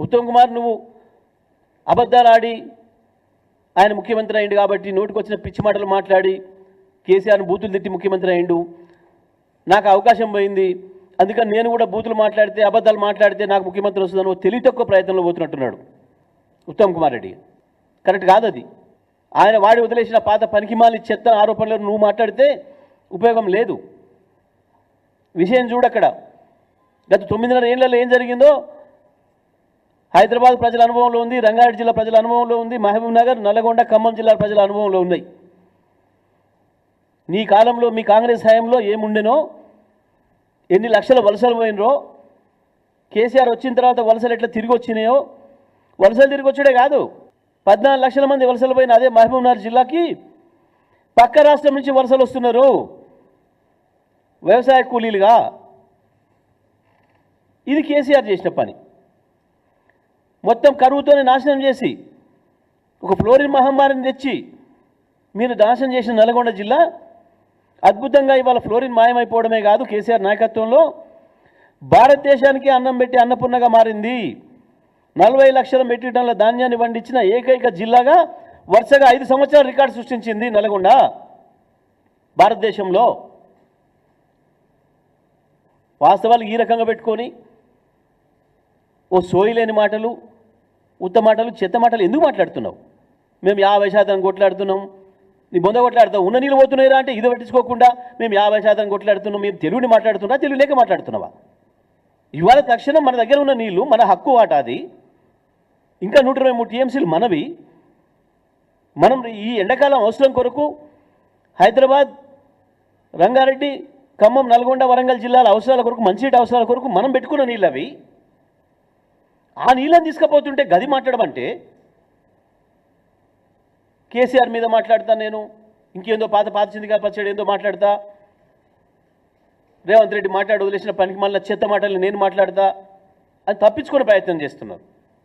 ఉత్తమ్ కుమార్ నువ్వు అబద్ధాలు ఆడి ఆయన ముఖ్యమంత్రి అయిండు కాబట్టి నోటికొచ్చిన పిచ్చి మాటలు మాట్లాడి కేసీఆర్ను బూతులు తిట్టి ముఖ్యమంత్రి అయిండు, నాకు అవకాశం పోయింది, అందుకని నేను కూడా బూతులు మాట్లాడితే అబద్ధాలు మాట్లాడితే నాకు ముఖ్యమంత్రి వస్తుందని తెలివి తక్కువ ప్రయత్నంలో పోతున్నట్టున్నాడు ఉత్తమ్ కుమార్ రెడ్డి. కరెక్ట్ కాదు అది. ఆయన వాడి వదిలేసిన పాత పనికిమాలి చెత్త ఆరోపణలను నువ్వు మాట్లాడితే ఉపయోగం లేదు. విషయం చూడక్కడ గత 9.5 ఏళ్లలో ఏం జరిగిందో హైదరాబాద్ ప్రజల అనుభవంలో ఉంది, రంగారెడ్డి జిల్లా ప్రజల అనుభవంలో ఉంది, మహబూబ్ నగర్, నల్లగొండ, ఖమ్మం జిల్లా ప్రజల అనుభవంలో ఉన్నాయి. నీ కాలంలో మీ కాంగ్రెస్ హయాంలో ఏముండెనో, ఎన్ని లక్షల వలసలు పోయినరో, కేసీఆర్ వచ్చిన తర్వాత వలసలు ఎట్లా తిరిగి వచ్చినాయో, వలసలు తిరిగి వచ్చాడే కాదు 14 లక్షల మంది వలసలు పోయిన అదే మహబూబ్ నగర్ జిల్లాకి పక్క రాష్ట్రం నుంచి వలసలు వస్తున్నారు వ్యవసాయ కూలీలుగా. ఇది కేసీఆర్ చేసిన పని. మొత్తం కరువుతోనే నాశనం చేసి ఒక ఫ్లోరిన్ మహమ్మారిని తెచ్చి మీరు నాశనం చేసిన నల్గొండ జిల్లా అద్భుతంగా ఇవాళ ఫ్లోరిన్ మాయమైపోవడమే కాదు, కేసీఆర్ నాయకత్వంలో భారతదేశానికి అన్నం పెట్టి అన్నపూర్ణగా మారింది. 40 లక్షల మెట్రిక్ టన్నుల ధాన్యాన్ని పండించిన ఏకైక జిల్లాగా వరుసగా 5 సంవత్సరాలు రికార్డు సృష్టించింది నల్గొండ భారతదేశంలో. వాస్తవాలు ఈ రకంగా పెట్టుకొని ఓ సోయిలేని మాటలు, ఉత్త మాటలు, చెత్త మాటలు ఎందుకు మాట్లాడుతున్నావు? మేము 50% కొట్లాడుతున్నాం, నీ బొంద కొట్లాడుతావు, ఉన్న నీళ్ళు పోతున్నాయిరా అంటే ఇది పట్టించుకోకుండా మేము 50% కొట్లాడుతున్నాం, మేము తెలుగుని మాట్లాడుతున్నా, తెలుగు లేక మాట్లాడుతున్నావా? ఇవాళ తక్షణం మన దగ్గర ఉన్న నీళ్లు మన హక్కు వాట, అది ఇంకా 123 టీఎంసీలు మనవి. మనం ఈ ఎండాకాలం అవసరం కొరకు హైదరాబాద్, రంగారెడ్డి, ఖమ్మం, నల్గొండ, వరంగల్ జిల్లాల అవసరాల కొరకు, మంచినీటి అవసరాల కొరకు మనం పెట్టుకున్న నీళ్ళు అవి. ఆ నీళ్ళని తీసుకుపోతుంటే గది మాట్లాడమంటే కేసీఆర్ మీద మాట్లాడతా, నేను ఇంకేందో పాత చిందిగా పచ్చడి ఏందో మాట్లాడతా, రేవంత్ రెడ్డి మాట్లాడి వదిలేసిన పనికి మళ్ళీ చెత్త మాటలు నేను మాట్లాడతా అని తప్పించుకునే ప్రయత్నం చేస్తున్నారు.